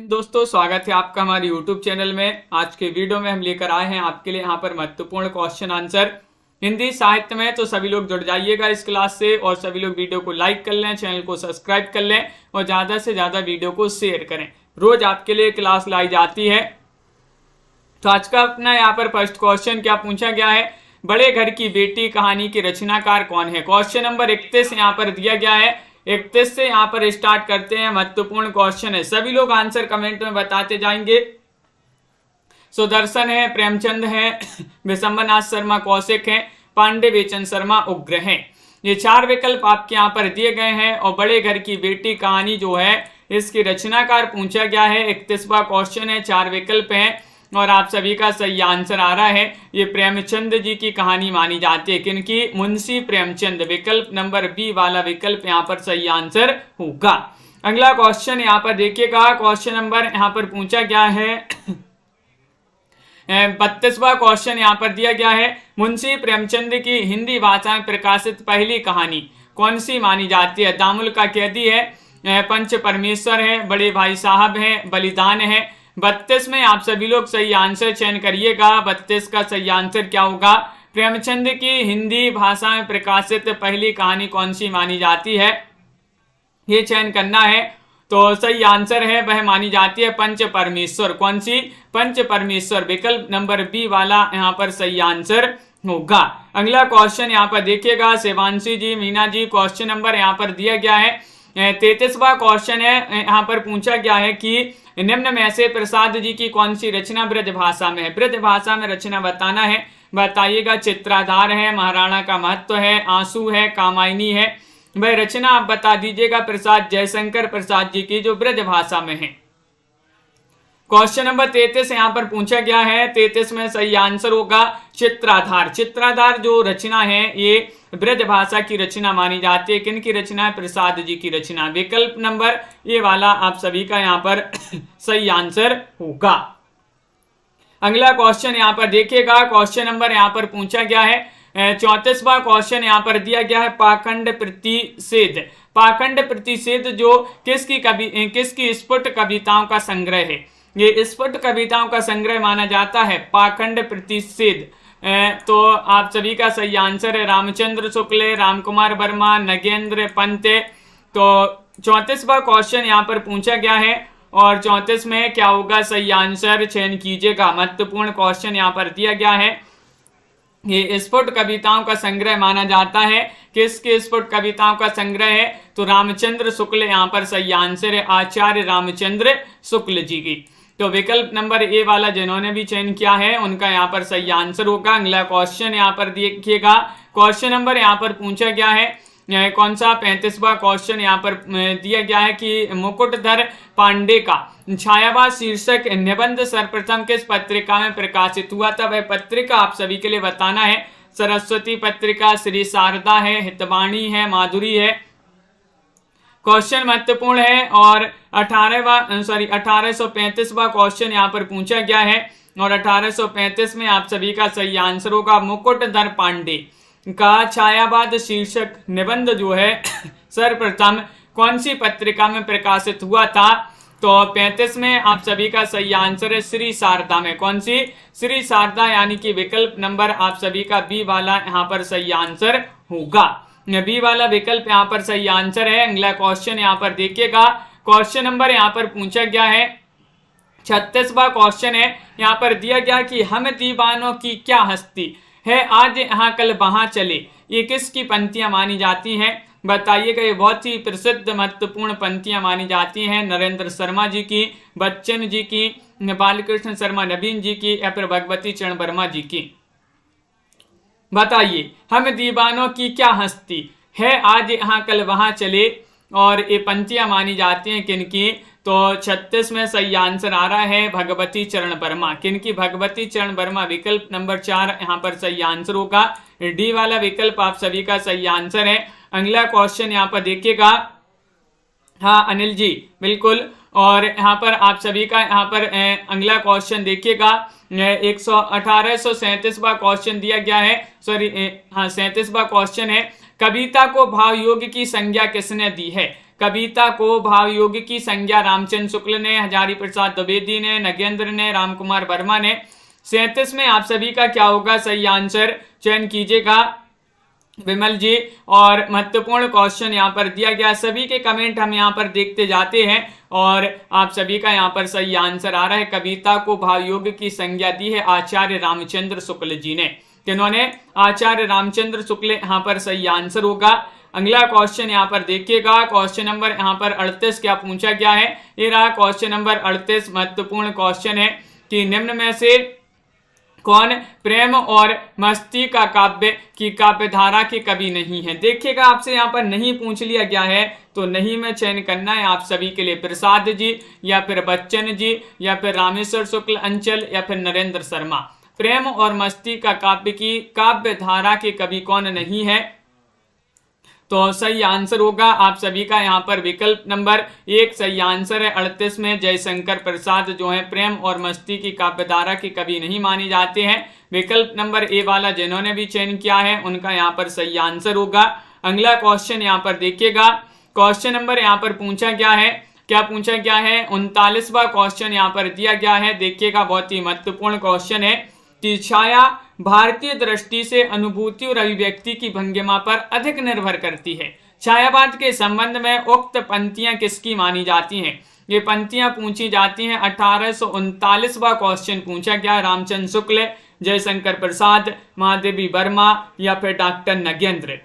दोस्तों, स्वागत है आपका हमारे YouTube चैनल में। आज के वीडियो में हम लेकर आए हैं आपके लिए यहाँ पर महत्वपूर्ण क्वेश्चन आंसर हिंदी साहित्य में। तो सभी लोग जुड़ जाइएगा इस क्लास से और सभी लोग वीडियो को लाइक कर लें, चैनल को सब्सक्राइब कर लें और ज़्यादा से ज़्यादा वीडियो को शेयर करें। रोज आपके लिए क्लास लाई जाती है। तो आज का अपना यहाँ पर फर्स्ट क्वेश्चन क्या पूछा गया है, बड़े घर की बेटी कहानी की रचनाकार कौन है। क्वेश्चन नंबर 31 यहाँ पर दिया गया है। 31 से यहाँ पर स्टार्ट करते हैं। महत्वपूर्ण क्वेश्चन है, सभी लोग आंसर कमेंट में बताते जाएंगे। सुदर्शन है, प्रेमचंद है, विशंबरनाथ शर्मा कौशिक है, पांडे बेचन शर्मा उग्र है। ये चार विकल्प आपके यहाँ पर दिए गए हैं। और बड़े घर की बेटी कहानी जो है इसकी रचनाकार पूछा गया है। 31वां क्वेश्चन है, चार विकल्प हैं और आप सभी का सही आंसर आ रहा है। ये प्रेमचंद जी की कहानी मानी जाती है। किनकी? मुंशी प्रेमचंद। विकल्प नंबर बी वाला विकल्प यहाँ पर सही आंसर होगा। अगला क्वेश्चन यहाँ पर देखिएगा। क्वेश्चन नंबर यहाँ पर पूछा गया है 32वां क्वेश्चन यहाँ पर दिया गया है। मुंशी प्रेमचंद की हिंदी भाषा में प्रकाशित पहली कहानी कौन सी मानी जाती है। दामुल का कैदी है, पंच परमेश्वर है, बड़े भाई साहब है, बलिदान है। 32 में आप सभी लोग सही आंसर चयन करिएगा। 32 का सही आंसर क्या होगा? प्रेमचंद की हिंदी भाषा में प्रकाशित पहली कहानी कौन सी मानी जाती है, ये चयन करना है। तो सही आंसर है वह मानी जाती है पंच परमेश्वर। कौन सी? पंच परमेश्वर। विकल्प नंबर बी वाला यहाँ पर सही आंसर होगा। अगला क्वेश्चन यहाँ पर देखिएगा। शिवांशी जी, मीना जी, क्वेश्चन नंबर यहाँ पर दिया गया है 33वां क्वेश्चन है। यहाँ पर पूछा गया है कि निम्न में से प्रसाद जी की कौन सी रचना ब्रज भाषा में है। ब्रज भाषा में रचना बताना है, बताइएगा। चित्राधार है, महाराणा का महत्व है, आंसू है, कामायनी है। वह रचना आप बता दीजिएगा प्रसाद जयशंकर प्रसाद जी की जो ब्रज भाषा में है। क्वेश्चन नंबर 33 यहाँ पर पूछा गया है। 33 में सही आंसर होगा चित्राधार। चित्राधार जो रचना है ये ब्रज भाषा की रचना मानी जाती है। किन की रचना है? प्रसाद जी की रचना। विकल्प नंबर ये वाला आप सभी का यहाँ पर सही आंसर होगा। अगला क्वेश्चन यहाँ पर देखिएगा। क्वेश्चन नंबर यहाँ पर पूछा गया है 34वां क्वेश्चन यहाँ पर दिया गया है पाखंड प्रतिषेध। पाखंड प्रतिषेध जो किसकी स्फुट कविताओं का संग्रह है। ये स्फुट कविताओं का संग्रह माना जाता है पाखंड प्रतिषेध। तो आप सभी का सही आंसर है रामचंद्र शुक्ल, रामकुमार वर्मा, नगेंद्र पंत। तो 34वां क्वेश्चन यहाँ पर पूछा गया है और 34 में क्या होगा सही आंसर चयन कीजिएगा। महत्वपूर्ण क्वेश्चन यहाँ पर दिया गया है। ये स्फुट कविताओं का संग्रह माना जाता है। किसके स्फुट कविताओं का संग्रह है? तो रामचंद्र शुक्ल यहाँ पर सही आंसर है, आचार्य रामचंद्र शुक्ल जी की। तो विकल्प नंबर ए वाला जिन्होंने भी चयन किया है उनका यहाँ पर सही आंसर होगा। अगला क्वेश्चन यहाँ पर देखिएगा। क्वेश्चन नंबर यहाँ पर पूछा गया है कौन सा? 35वां क्वेश्चन यहाँ पर दिया गया है कि मुकुटधर पांडे का छायावाद शीर्षक निबंध सर्वप्रथम किस पत्रिका में प्रकाशित हुआ था। वह पत्रिका आप सभी के लिए बताना है। सरस्वती पत्रिका, श्री शारदा है, हितवाणी है, माधुरी है। क्वेश्चन महत्वपूर्ण है और 1835वां क्वेश्चन यहाँ पर पूछा गया है और 1835 में आप सभी का सही आंसर होगा मुकुटधर पांडे का छायावाद शीर्षक निबंध जो है सर्वप्रथम कौन सी पत्रिका में प्रकाशित हुआ था। तो 35 में आप सभी का सही आंसर है श्री शारदा में। कौन सी? श्री शारदा, यानी कि विकल्प नंबर आप सभी का बी वाला यहाँ पर सही आंसर होगा। बी वाला विकल्प यहाँ पर सही आंसर है। अगला क्वेश्चन यहाँ पर देखिएगा। क्वेश्चन नंबर यहाँ पर पूछा गया है 36वां क्वेश्चन है। यहाँ पर दिया गया कि हम दीवानों की क्या हस्ती है, आज यहाँ कल वहां चले। ये किसकी पंक्तियां मानी जाती हैं, बताइएगा। ये बहुत ही प्रसिद्ध महत्वपूर्ण पंक्तियां मानी जाती हैं। नरेंद्र शर्मा जी की, बच्चन जी की, बालकृष्ण शर्मा नवीन जी की या फिर भगवती चरण वर्मा जी की। बताइए, हम दीवानों की क्या हस्ती है, आज यहाँ कल वहां चले। और ये पंक्तियां मानी जाती हैं किनकी? तो 36 में सही आंसर आ रहा है भगवती चरण वर्मा। किनकी? भगवती चरण वर्मा। विकल्प नंबर 4 यहाँ पर सही आंसर होगा। डी वाला विकल्प आप सभी का सही आंसर है। अगला क्वेश्चन यहाँ पर देखिएगा। हाँ अनिल जी, बिल्कुल। और यहाँ पर आप सभी का यहाँ पर अगला क्वेश्चन देखिएगा। 1837वां क्वेश्चन दिया गया है। सॉरी, हाँ 37वां क्वेश्चन है। कविता को भाव योग की संज्ञा किसने दी है। कविता को भावयोग की संज्ञा रामचंद्र शुक्ल ने, हजारी प्रसाद द्विवेदी ने, नगेंद्र ने, राम कुमार वर्मा ने। 37 में आप सभी का क्या होगा सही आंसर, चयन कीजिएगा विमल जी। और महत्वपूर्ण क्वेश्चन यहाँ पर दिया गया, सभी के कमेंट हम यहाँ पर देखते जाते हैं और आप सभी का यहाँ पर सही आंसर आ रहा है। कविता को भावयोग की संज्ञा दी है आचार्य रामचंद्र शुक्ल जी ने। किन्होंने? आचार्य रामचंद्र शुक्ल। यहाँ पर सही आंसर होगा। अगला क्वेश्चन यहाँ पर देखिएगा, क्वेश्चन नंबर यहाँ पर 38 क्या पूछा गया है। ये रहा क्वेश्चन नंबर 38। महत्वपूर्ण क्वेश्चन है कि निम्न में से कौन प्रेम और मस्ती का काव्य की काव्यधारा के कवि नहीं है। देखिएगा आपसे यहाँ पर नहीं पूछ लिया गया है तो नहीं में चयन करना है आप सभी के लिए। प्रसाद जी या फिर बच्चन जी या फिर रामेश्वर शुक्ल अंचल या फिर नरेंद्र शर्मा। प्रेम और मस्ती का काव्य की काव्यधारा के कवि कौन नहीं है, तो सही आंसर होगा आप सभी का यहाँ पर विकल्प नंबर 1 सही आंसर है। 38 में जयशंकर प्रसाद जो है प्रेम और मस्ती की काव्यधारा के कवि नहीं माने जाते हैं। विकल्प नंबर ए वाला जिन्होंने भी चयन किया है उनका यहाँ पर सही आंसर होगा। अगला क्वेश्चन यहाँ पर देखिएगा, क्वेश्चन नंबर यहाँ पर पूछा गया है, क्या पूछा गया है 39वां क्वेश्चन यहाँ पर दिया गया है। देखिएगा बहुत ही महत्वपूर्ण क्वेश्चन है कि छाया भारतीय दृष्टि से अनुभूति और अभिव्यक्ति की भंगिमा पर अधिक निर्भर करती है। छायावाद के संबंध में उक्त पंक्तियां किसकी मानी जाती हैं। ये पंक्तियां पूछी जाती हैं। 1839वां क्वेश्चन पूछा गया, रामचंद्र शुक्ल, जयशंकर प्रसाद, महादेवी वर्मा या फिर डॉक्टर नगेंद्र।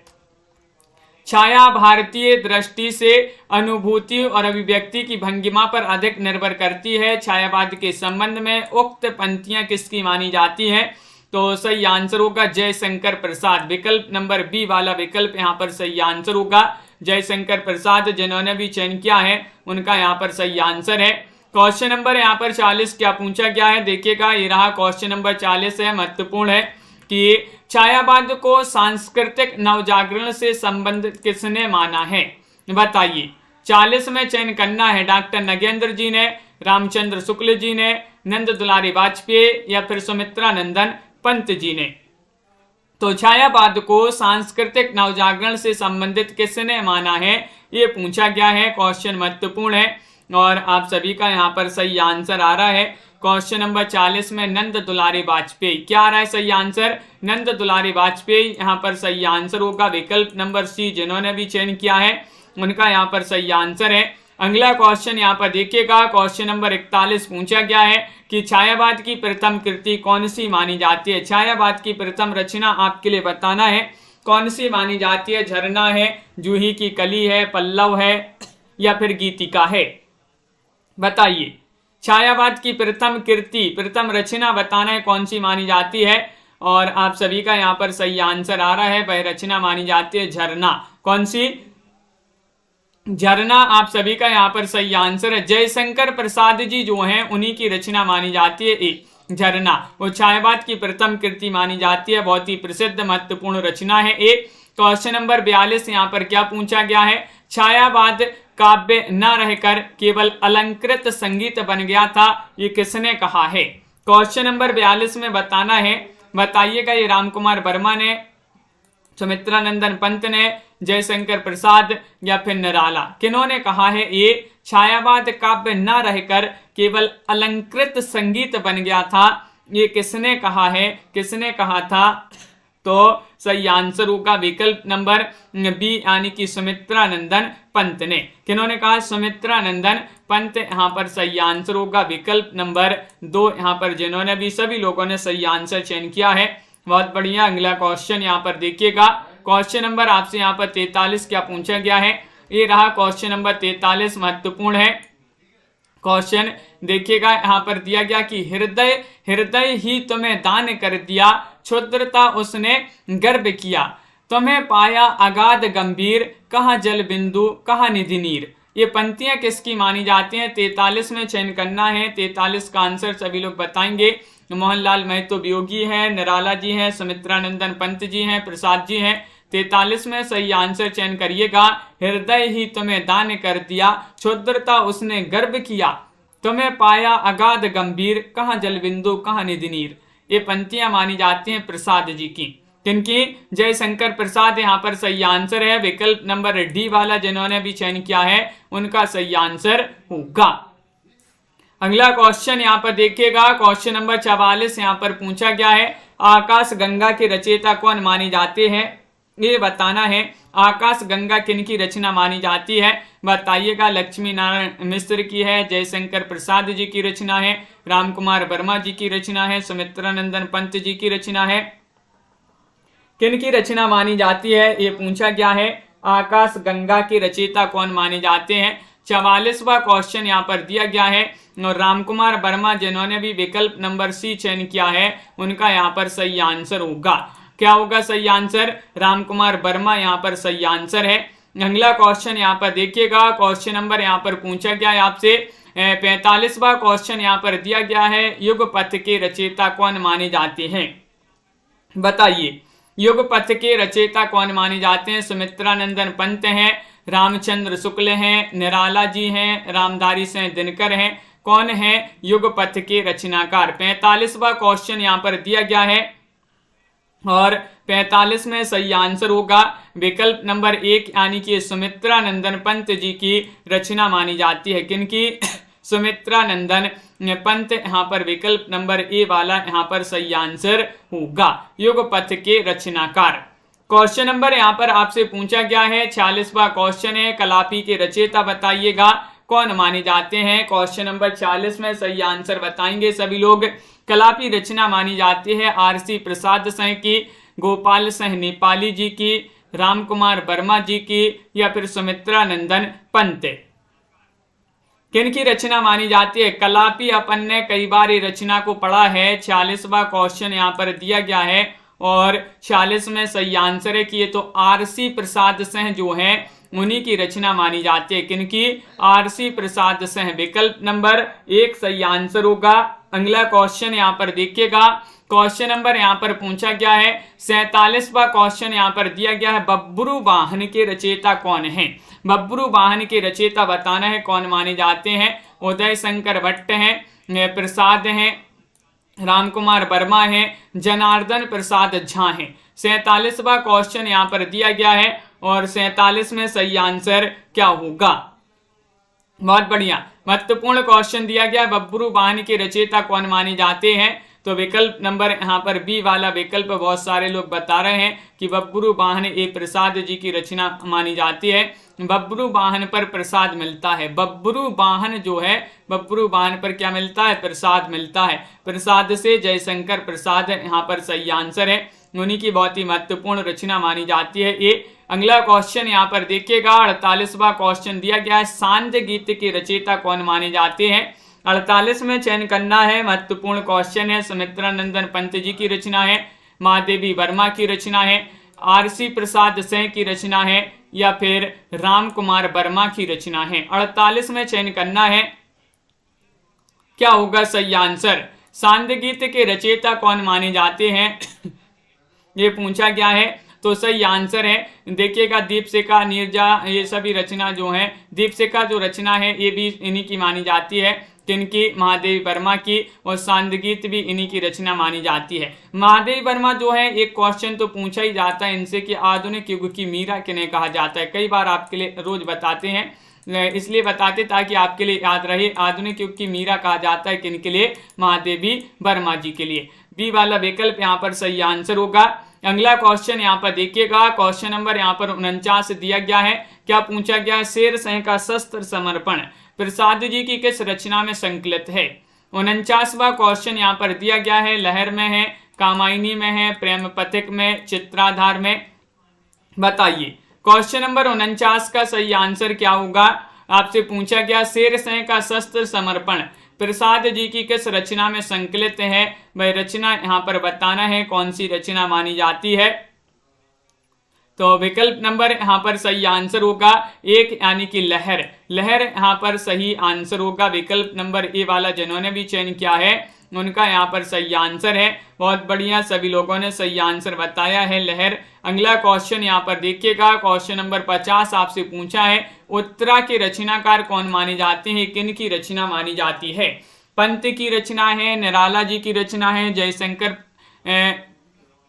छाया भारतीय दृष्टि से अनुभूति और अभिव्यक्ति की भंगिमा पर अधिक निर्भर करती है। छायावाद के संबंध में उक्त पंक्तियां किसकी मानी जाती हैं, तो सही आंसर होगा जयशंकर प्रसाद। विकल्प नंबर बी वाला विकल्प यहाँ पर सही आंसर होगा। जयशंकर प्रसाद जिन्होंने भी चयन किया है उनका यहाँ पर सही आंसर है। क्वेश्चन नंबर यहाँ पर 40 क्या पूछा गया है। देखिएगा ये रहा क्वेश्चन नंबर 40 है। महत्वपूर्ण है कि छायावाद को सांस्कृतिक नवजागरण से संबंधित किसने माना है, बताइए। 40 में चयन करना है डॉक्टर नगेंद्र जी ने, रामचंद्र शुक्ल जी ने, नंद दुलारी वाजपेयी या फिर सुमित्रा नंदन पंत जी ने। तो छायावाद को सांस्कृतिक नवजागरण से संबंधित किसने माना है, ये पूछा गया है। क्वेश्चन महत्वपूर्ण है और आप सभी का यहाँ पर सही आंसर आ रहा है। क्वेश्चन नंबर 40 में नंद दुलारी वाजपेयी, क्या आ रहा है सही आंसर, नंद दुलारी वाजपेयी यहाँ पर सही आंसर होगा। विकल्प नंबर सी जिन्होंने भी चयन किया है उनका यहाँ पर सही आंसर है। अगला क्वेश्चन यहाँ पर देखिएगा, क्वेश्चन नंबर 41 पूछा गया है कि छायावाद की प्रथम कृति कौन सी मानी जाती है। छायावाद की प्रथम रचना आपके लिए बताना है कौन सी मानी जाती है। झरना है, जूही की कली है, पल्लव है या फिर गीतिका है, बताइए। छायावाद की प्रथम कृति, प्रथम रचना बताना है कौन सी मानी जाती है और आप सभी का यहाँ पर सही आंसर आ रहा है। वह रचना मानी जाती है झरना। कौन सी, झरना आप सभी का यहाँ पर सही आंसर है। जयशंकर प्रसाद जी जो हैं उन्हीं की रचना मानी जाती है ए झरना, वो छायावाद की प्रथम कृति मानी जाती है। बहुत ही प्रसिद्ध महत्वपूर्ण रचना है ए। क्वेश्चन नंबर 42 यहाँ पर क्या पूछा गया है, छायावाद काव्य न रहकर केवल अलंकृत संगीत बन गया था, ये किसने कहा है। क्वेश्चन नंबर 42 में बताना है, बताइएगा। ये राम कुमार वर्मा ने, सुमित्रा नंदन पंत ने, जयशंकर प्रसाद या फिर निराला, किन्होंने कहा है ये छायावाद काव्य न रहकर केवल अलंकृत संगीत बन गया था, ये किसने कहा है, किसने कहा था। तो सही आंसर होगा विकल्प नंबर बी यानी कि सुमित्रा नंदन पंत ने। किन्होंने कहा, सुमित्रा नंदन पंत यहाँ पर सही आंसर होगा। विकल्प नंबर 2 यहाँ पर जिन्होंने भी, सभी लोगों ने सही आंसर चयन किया है। बहुत बढ़िया। अगला क्वेश्चन यहाँ पर देखिएगा, क्वेश्चन नंबर आपसे यहाँ पर 43 क्या पूछा गया है। ये रहा क्वेश्चन नंबर 43, महत्वपूर्ण है क्वेश्चन। देखिएगा यहाँ पर दिया गया कि हृदय हृदय ही तुम्हें दान कर दिया, क्षुद्रता उसने गर्व किया, तुम्हें पाया अगाध गंभीर, कहाँ जल बिंदु कहाँ निधि नीर। ये पंक्तियां किसकी मानी जाती हैं। 43 में चयन करना है। 43 का आंसर सभी लोग बताएंगे। मोहनलाल महतो वियोगी है, निराला जी हैं, सुमित्रा नंदन पंत जी हैं, प्रसाद जी हैं। 43 में सही आंसर चयन करिएगा। हृदय ही तुम्हें दान कर दिया, क्षुद्रता उसने गर्व किया, तुम्हें पाया अगाध गंभीर, कहाँ जल बिंदु कहाँ निधि नीर। ये पंक्तियां मानी जाती हैं प्रसाद जी की। किनकी? जयशंकर प्रसाद यहाँ पर सही आंसर है। विकल्प नंबर डी वाला जिन्होंने भी चयन किया है उनका सही आंसर होगा। अगला क्वेश्चन यहाँ पर देखिएगा, क्वेश्चन नंबर 44 यहाँ पर पूछा गया है, आकाश गंगा के रचयिता कौन माने जाते हैं? ये बताना है। आकाश गंगा किनकी रचना मानी जाती है? बताइएगा। लक्ष्मी नारायण मिश्र की है, जयशंकर प्रसाद जी की रचना है, रामकुमार वर्मा जी की रचना है, सुमित्रानंदन पंत जी की रचना है। किनकी रचना मानी जाती है ये पूछा गया है। आकाश गंगा के रचयिता कौन माने जाते हैं? 44वां क्वेश्चन यहाँ पर दिया गया है और रामकुमार वर्मा जिन्होंने भी विकल्प नंबर सी चयन किया है उनका यहाँ पर सही आंसर होगा। क्या होगा सही आंसर? रामकुमार वर्मा यहाँ पर सही आंसर है। अगला क्वेश्चन यहाँ पर देखिएगा, क्वेश्चन नंबर यहाँ पर पूछा गया है आपसे 45वां क्वेश्चन यहाँ पर दिया गया है, युगपथ के रचयिता कौन माने जाते हैं? बताइए, युगपथ के रचयिता कौन माने जाते हैं? सुमित्रानंदन पंत हैं, रामचंद्र शुक्ल हैं, निराला जी हैं, रामधारी सिंह दिनकर हैं। कौन है युगपथ के रचनाकार? 45वां क्वेश्चन यहाँ पर दिया गया है और 45 में सही आंसर होगा विकल्प नंबर 1 यानी कि सुमित्रानंदन पंत जी की रचना मानी जाती है। किनकी? सुमित्रानंदन पंत यहाँ पर विकल्प नंबर ए वाला यहाँ पर सही आंसर होगा, युगपथ के रचनाकार। क्वेश्चन नंबर यहाँ पर आपसे पूछा गया है 46वां क्वेश्चन है, कलापी के रचयिता बताइएगा कौन माने जाते हैं? क्वेश्चन नंबर 40 में सही आंसर बताएंगे सभी लोग। कलापी रचना मानी जाती है आरसी प्रसाद सिंह की, गोपाल सिंह नेपाली जी की, रामकुमार वर्मा जी की या फिर सुमित्रानंदन पंत। किनकी रचना मानी जाती है? कलापी अपन ने कई बार ये रचना को पढ़ा है। 46वां क्वेश्चन यहाँ पर दिया गया है और 46 में सही आंसर है कि ये तो आरसी प्रसाद सिंह जो है उन्हीं की रचना मानी जाती है। किनकी? आरसी प्रसाद सिंह, विकल्प नंबर 1 सही आंसर होगा। अगला क्वेश्चन यहाँ पर देखिएगा, क्वेश्चन नंबर यहाँ पर पूछा गया है 47वां क्वेश्चन यहाँ पर दिया गया है, बब्बरू वाहन के रचयिता कौन है? बब्बरू वाहन के रचयिता बताना है कौन माने जाते हैं? उदय शंकर भट्ट हैं, प्रसाद हैं, रामकुमार वर्मा हैं, जनार्दन प्रसाद झा हैं। 47वां क्वेश्चन यहाँ पर दिया गया है और 47 में सही आंसर क्या होगा? बहुत बढ़िया, महत्वपूर्ण क्वेश्चन दिया गया, बब्बरू वाहन के रचयिता कौन माने जाते हैं? तो विकल्प नंबर यहाँ पर बी वाला विकल्प बहुत सारे लोग बता रहे हैं कि बब्बरू वाहन ए प्रसाद जी की रचना मानी जाती है। बब्बरू वाहन पर प्रसाद मिलता है। बब्बरू वाहन जो है, बब्बरू वाहन पर क्या मिलता है? प्रसाद मिलता है। प्रसाद से जयशंकर प्रसाद यहाँ पर सही आंसर है, उन्हीं की बहुत ही महत्वपूर्ण रचना मानी जाती है ये। अगला क्वेश्चन यहाँ पर देखिएगा, 48वां क्वेश्चन दिया गया है, सांध्य गीत के रचयिता कौन माने जाते हैं? 48 में चयन करना है, महत्वपूर्ण क्वेश्चन है। सुमित्रानंदन पंत जी की रचना है, महादेवी वर्मा की रचना है, आरसी प्रसाद सिंह की रचना है या फिर रामकुमार वर्मा की रचना है। 48 में चयन करना है, क्या होगा सही आंसर? सांध्य गीत के रचयिता कौन माने जाते हैं ये पूछा गया है, तो सही आंसर है देखिएगा दीपशिखा, नीरजा, ये सभी रचना जो है, दीपशिखा जो रचना है ये भी इन्हीं की मानी जाती है। किनकी? महादेवी वर्मा की। और सांध्य गीत भी इन्हीं की रचना मानी जाती है। महादेवी वर्मा जो है, एक क्वेश्चन तो पूछा ही जाता है इनसे कि आधुनिक युग की मीरा किन्हें कहा जाता है। कई बार आपके लिए रोज बताते हैं, इसलिए बताते ताकि आपके लिए याद रहे। आधुनिक युग की मीरा कहा जाता है किनके लिए? महादेवी वर्मा जी के लिए। बी वाला विकल्प यहाँ पर सही आंसर होगा। अगला क्वेश्चन यहाँ पर देखिएगा, क्वेश्चन नंबर यहाँ पर 49 दिया गया है। क्या पूछा गया है? शेर सिंह का शस्त्र समर्पण प्रसाद जी की किस रचना में संकलित है? 49वां क्वेश्चन यहाँ पर दिया गया है, लहर में है, कामायनी में है, प्रेम पथिक में, चित्राधार में। बताइए क्वेश्चन नंबर 49 का सही आंसर क्या होगा? आपसे पूछा गया शेर सिंह का शस्त्र समर्पण प्रसाद जी की किस रचना में संकलित है? वह रचना यहाँ पर बताना है कौन सी रचना मानी जाती है। तो विकल्प नंबर यहाँ पर सही आंसर होगा 1 यानी कि लहर। लहर यहाँ पर सही आंसर होगा। विकल्प नंबर ए वाला जिन्होंने भी चयन किया है उनका यहाँ पर सही आंसर है। बहुत बढ़िया, सभी लोगों ने सही आंसर बताया है, लहर। अगला क्वेश्चन यहाँ पर देखिएगा, क्वेश्चन नंबर 50 आपसे पूछा है, उत्तरा के रचनाकार कौन माने जाते हैं? किन की रचना मानी जाती है? पंत की रचना है, निराला जी की रचना है, जयशंकर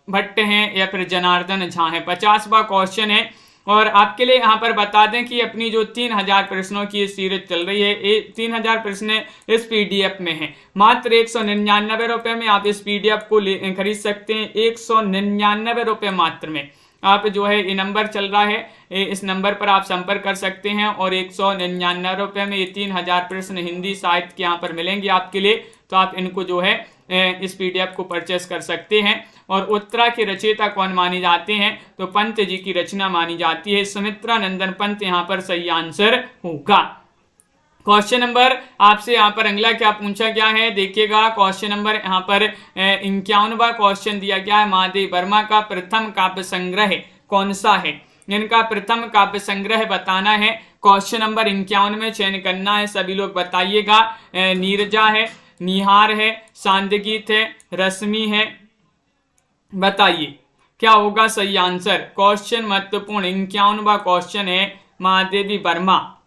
भट्ट हैं या फिर जनार्दन झा हैं। 50वां क्वेश्चन है। और आपके लिए यहाँ पर बता दें कि अपनी जो 3000 प्रश्नों की सीरीज चल रही है, 3000 प्रश्न इस पीडीएफ में है। मात्र 199 रुपये में आप इस पीडीएफ को खरीद सकते हैं। 199 रुपये मात्र में आप जो है ये नंबर चल रहा है, इस नंबर पर आप संपर्क कर सकते हैं और 199 रुपये में ये 3000 प्रश्न हिंदी साहित्य के यहाँ पर मिलेंगे आपके लिए। तो आप इनको जो है इस पीडीएफ को परचेस कर सकते हैं। और उत्तरा के रचयिता कौन माने जाते हैं? तो पंत जी की रचना मानी जाती है। सुमित्रा नंदन पंत यहाँ पर सही आंसर होगा। क्वेश्चन नंबर आपसे यहाँ पर अगला क्या पूछा गया है, देखिएगा। क्वेश्चन नंबर यहाँ पर 51वां क्वेश्चन दिया गया है। महादेव वर्मा का प्रथम काव्य संग्रह कौन सा है? इनका प्रथम काव्य संग्रह बताना है। क्वेश्चन नंबर 51 में चयन करना है, सभी लोग बताइएगा। नीरजा है, निहार है, सांदगीत है, रश्मि है, बताइए क्या होगा सही आंसर। क्वेश्चन महत्वपूर्ण 51वां क्वेश्चन है महादेवी वर्मा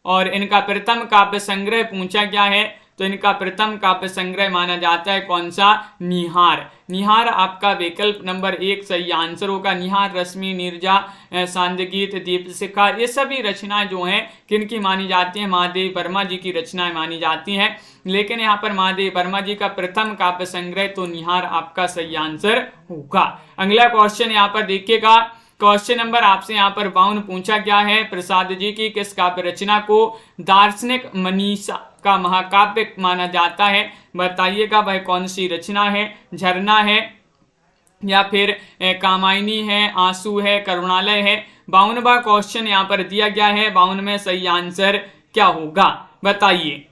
और इनका प्रथम काव्य संग्रह पूछा गया है। तो इनका प्रथम काव्य संग्रह माना जाता है कौन सा? निहार। निहार आपका विकल्प नंबर 1 सही आंसर होगा। निहार, रश्मि, नीरजा, सांदगीत, दीपशिखा, ये सभी रचनाएं जो हैं किनकी मानी जाती हैं? महादेव वर्मा जी की रचनाएं मानी जाती हैं। लेकिन यहाँ पर महादेव वर्मा जी का प्रथम काव्य संग्रह तो निहार आपका सही आंसर होगा। अगला क्वेश्चन यहाँ पर देखिएगा। क्वेश्चन नंबर आपसे यहाँ पर 52 पूछा गया है। प्रसाद जी की किस काव्य रचना को दार्शनिक मनीषा का महाकाव्य माना जाता है? बताइएगा वह कौन सी रचना है? झरना है या फिर कामायनी है, आंसू है, करुणालय है। 52वां क्वेश्चन यहाँ पर दिया गया है। 52 में सही आंसर क्या होगा बताइए।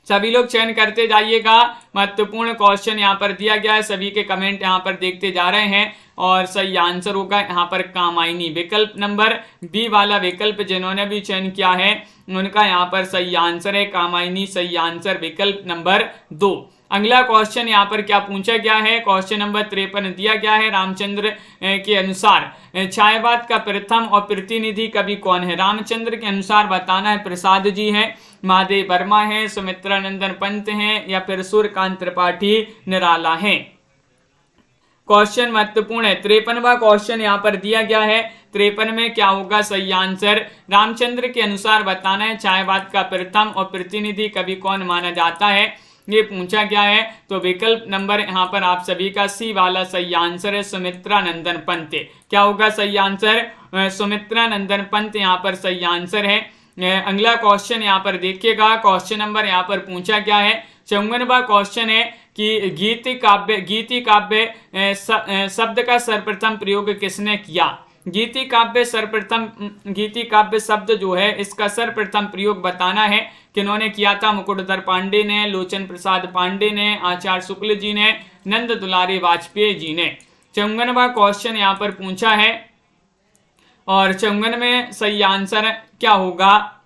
सभी लोग चयन करते जाइएगा। महत्वपूर्ण क्वेश्चन यहाँ पर दिया गया है, सभी के कमेंट यहाँ पर देखते जा रहे हैं और सही आंसर होगा यहाँ पर कामायनी। विकल्प नंबर बी वाला विकल्प जिन्होंने भी चयन किया है उनका यहाँ पर सही आंसर है कामायनी। सही आंसर विकल्प नंबर 2। अगला क्वेश्चन यहाँ पर क्या पूछा गया है? क्वेश्चन नंबर 53 दिया गया है। रामचंद्र के अनुसार छायावाद का प्रथम और प्रतिनिधि कवि कौन है? रामचंद्र के अनुसार बताना है। प्रसाद जी हैं, महादेव वर्मा है, सुमित्रा नंदन पंत हैं या फिर सूर्यकांत त्रिपाठी निराला हैं। क्वेश्चन महत्वपूर्ण है। 53वां क्वेश्चन यहाँ पर दिया गया है। 53 में क्या होगा सही आंसर? रामचंद्र के अनुसार बताना है छायावाद का प्रथम और प्रतिनिधि कवि कौन माना जाता है, ये पूछा गया है। तो विकल्प नंबर यहाँ पर आप सभी का सी वाला सही आंसर है, सुमित्रा नंदन पंत। क्या होगा सही आंसर? सुमित्रा नंदन पंत यहाँ पर सही आंसर है। अगला क्वेश्चन यहाँ पर देखिएगा। क्वेश्चन नंबर यहाँ पर पूछा गया है। 54वां क्वेश्चन है कि गीति काव्य शब्द का सर्वप्रथम प्रयोग किसने किया? गीति काव्य शब्द जो है इसका सर्वप्रथम प्रयोग बताना है। किन्होंने किया था? मुकुटधर पांडे ने, लोचन प्रसाद पांडे ने, आचार्य शुक्ल जी ने, नंद दुलारी वाजपेयी जी ने। 54वां क्वेश्चन यहाँ पर पूछा है और 54 में सही आंसर क्या होगा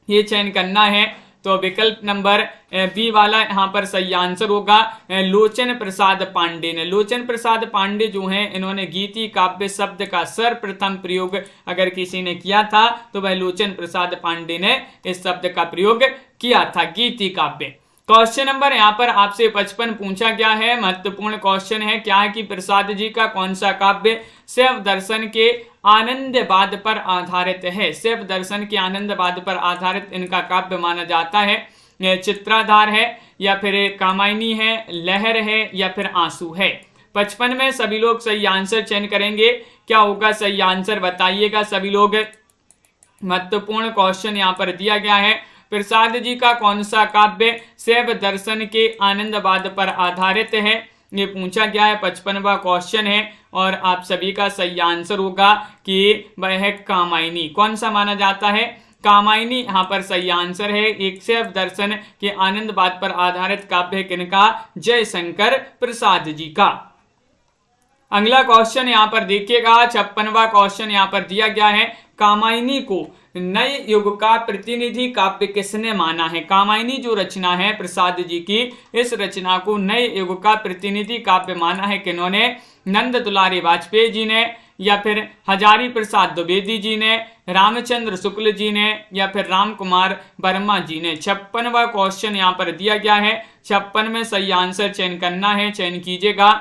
ये चयन करना है। तो विकल्प नंबर बी वाला यहाँ पर सही आंसर होगा लोचन प्रसाद पांडे ने। लोचन प्रसाद पांडे जो हैं इन्होंने गीति काव्य शब्द का सर्वप्रथम प्रयोग अगर किसी ने किया था तो वह लोचन प्रसाद पांडे ने इस शब्द का प्रयोग किया था, गीति काव्य। क्वेश्चन नंबर यहाँ पर आपसे 55 पूछा गया है। महत्वपूर्ण क्वेश्चन है। क्या है कि प्रसाद जी का कौन सा काव्य शैव दर्शन के आनंदवाद पर आधारित है? शैव दर्शन के आनंदवाद पर आधारित इनका काव्य माना जाता है। चित्राधार है या फिर कामायनी है, लहर है या फिर आंसू है। 55 में सभी लोग सही आंसर चयन करेंगे। क्या होगा सही आंसर बताइएगा सभी लोग। महत्वपूर्ण क्वेश्चन यहाँ पर दिया गया है। प्रसाद जी का कौन सा काव्य शैव दर्शन के आनंदवाद पर आधारित है, ये पूछा गया है। 55वां क्वेश्चन है और आप सभी का सही आंसर होगा कि वह है कामायनी। कौन सा माना जाता है? कामायनी यहाँ पर सही आंसर है। एक शैव दर्शन के आनंदवाद पर आधारित काव्य किनका? जयशंकर प्रसाद जी का। अगला क्वेश्चन यहाँ पर देखिएगा। 56वां क्वेश्चन यहाँ पर दिया गया है। कामायनी को नए युग का प्रतिनिधि काव्य किसने माना है? कामायनी जो रचना है प्रसाद जी की, इस रचना को नए युग का प्रतिनिधि काव्य माना है किन्होंने? नंद दुलारी वाजपेयी जी ने या फिर हजारी प्रसाद द्विवेदी जी ने, रामचंद्र शुक्ल जी ने, या फिर राम कुमार वर्मा जी ने। 56वां क्वेश्चन यहाँ पर दिया गया है। 56 में सही आंसर चयन करना है, चयन कीजिएगा।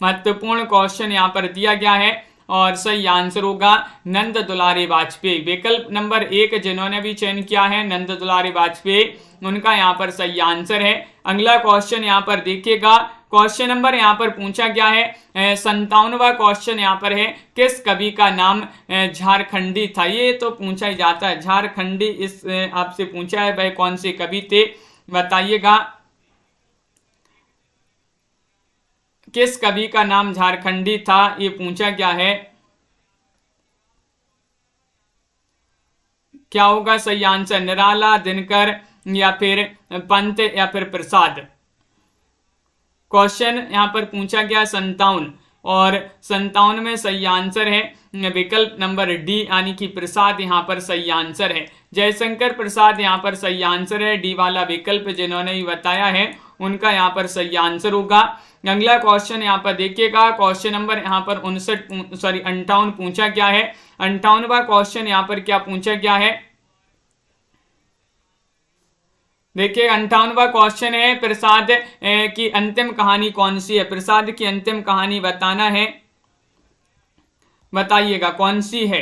महत्वपूर्ण क्वेश्चन यहाँ पर दिया गया है और सही आंसर होगा नंद दुलारी वाजपेयी। विकल्प नंबर 1 जिन्होंने भी चयन किया है नंद दुलारी वाजपेयी, उनका यहाँ पर सही आंसर है। अगला क्वेश्चन यहाँ पर देखिएगा। क्वेश्चन नंबर यहाँ पर पूछा गया है 57वां क्वेश्चन यहाँ पर है, किस कवि का नाम झारखंडी था। ये तो पूछा ही जाता है, झारखंडी इस आपसे पूछा है, वह कौन से कवि थे बताइएगा। किस कवि का नाम झारखंडी था, ये पूछा गया है। क्या होगा सही आंसर? निराला, दिनकर, या फिर पंत, या फिर प्रसाद। क्वेश्चन यहाँ पर पूछा गया 57 और 57 में सही आंसर है विकल्प नंबर डी यानी कि प्रसाद यहाँ पर सही आंसर है। जयशंकर प्रसाद यहाँ पर सही आंसर है। डी वाला विकल्प जिन्होंने भी बताया है उनका यहाँ पर सही आंसर होगा। अगला क्वेश्चन यहाँ पर देखिएगा। क्वेश्चन नंबर यहाँ पर 58 पूछा गया है। 58वां क्वेश्चन यहाँ पर क्या पूछा गया है देखिए। 58वां क्वेश्चन है प्रसाद की अंतिम कहानी कौन सी है। प्रसाद की अंतिम कहानी बताना है, बताइएगा कौन सी है।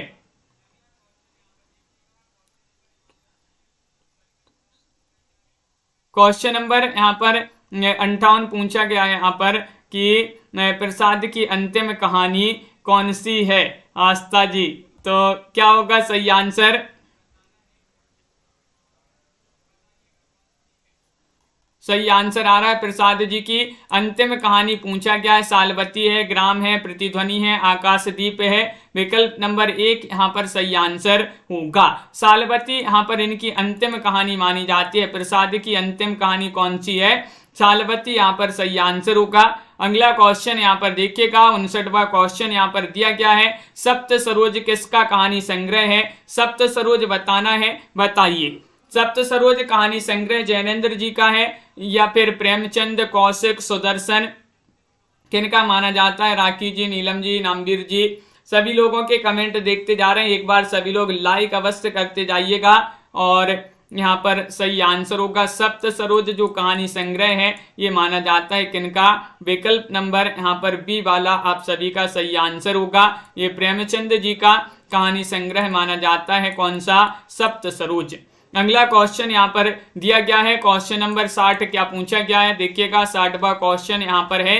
क्वेश्चन नंबर यहाँ पर 58 पूछा गया है यहाँ पर कि प्रसाद की अंतिम कहानी कौन सी है आस्था जी। तो क्या होगा सही आंसर? सही आंसर आ रहा है प्रसाद जी की अंतिम कहानी पूछा गया है सालवती है, ग्राम है, प्रतिध्वनि है, आकाशदीप है। विकल्प नंबर 1 यहाँ पर सही आंसर होगा। सालवती यहाँ पर इनकी अंतिम कहानी मानी जाती है। प्रसाद की अंतिम कहानी कौन सी है? सालवती यहाँ पर सही आंसर होगा। अगला क्वेश्चन यहाँ पर देखिएगा। 59वां क्वेश्चन यहाँ पर दिया गया है। सप्त सरोज किसका कहानी संग्रह है? सप्त सरोज बताना है, बताइए। सप्त सरोज कहानी संग्रह जैनेन्द्र जी का है या फिर प्रेमचंद, कौशिक, सुदर्शन, किनका माना जाता है? राखी जी, नीलम जी, नामवीर जी। सभी लोगों के कमेंट देखते जा रहे हैं, एक बार सभी लोग लाइक अवश्य करते जाइएगा। और यहाँ पर सही आंसर होगा सप्त सरोज जो कहानी संग्रह है ये माना जाता है किनका? विकल्प नंबर यहाँ पर बी वाला आप सभी का सही आंसर होगा। ये प्रेमचंद जी का कहानी संग्रह माना जाता है। कौन सा? सप्त सरोज। अगला क्वेश्चन यहाँ पर दिया गया है। क्वेश्चन नंबर 60 क्या पूछा गया है देखिएगा। 60वां क्वेश्चन यहाँ पर है।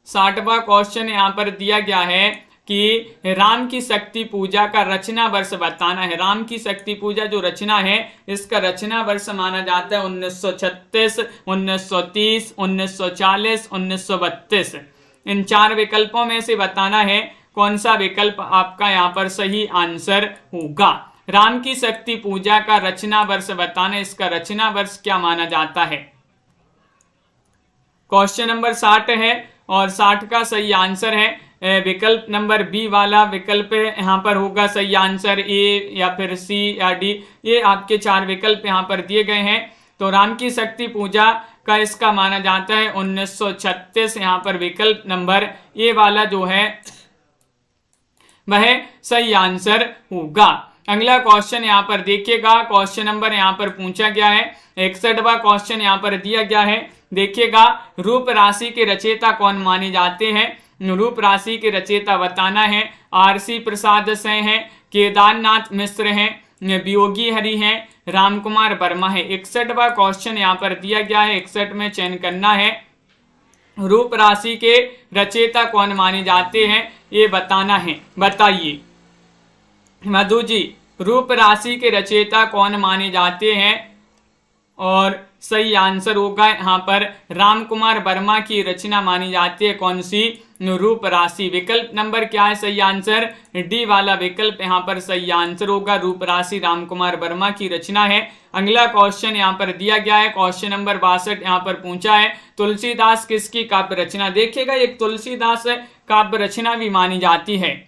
60वां क्वेश्चन यहाँ पर दिया गया है कि राम की शक्ति पूजा का रचना वर्ष बताना है। राम की शक्ति पूजा जो रचना है इसका रचना वर्ष माना जाता है 1936, 1930, 1940, 1932। इन 4 विकल्पों में से बताना है कौन सा विकल्प आपका यहाँ पर सही आंसर होगा। राम की शक्ति पूजा का रचना वर्ष बताना, इसका रचना वर्ष क्या माना जाता है? क्वेश्चन नंबर 60 है और 60 का सही आंसर है विकल्प नंबर बी वाला विकल्प यहाँ पर होगा सही आंसर। ए या फिर सी या डी, ये आपके 4 विकल्प यहाँ पर दिए गए हैं। तो राम की शक्ति पूजा का इसका माना जाता है 1936। यहाँ पर विकल्प नंबर ए वाला जो है वह सही आंसर होगा। अगला क्वेश्चन यहाँ पर देखिएगा। क्वेश्चन नंबर यहाँ पर पूछा गया है। 61वां क्वेश्चन यहाँ पर दिया गया है देखिएगा। रूप राशि के रचयिता कौन माने जाते हैं? रूप राशि के रचयिता बताना है। आरसी प्रसाद से हैं, केदारनाथ मिश्र हैं, वियोगी हरि हैं, रामकुमार वर्मा है। 61वां क्वेश्चन यहाँ पर दिया गया है। 61 में चयन करना है। रूप राशि के रचयिता कौन माने जाते हैं ये बताना है, बताइए मधु जी। रूप राशि के रचयिता कौन माने जाते हैं? और सही आंसर होगा यहाँ पर रामकुमार वर्मा की रचना मानी जाती है। कौन सी? रूप राशि। विकल्प नंबर क्या है सही आंसर? डी वाला विकल्प यहाँ पर सही आंसर होगा। रूप राशि रामकुमार वर्मा की रचना है। अगला क्वेश्चन यहाँ पर दिया गया है। क्वेश्चन नंबर 62 यहाँ पर पूछा है। तुलसीदास किसकी काव्य रचना? देखिएगा एक तुलसीदास काव्य रचना भी मानी जाती है।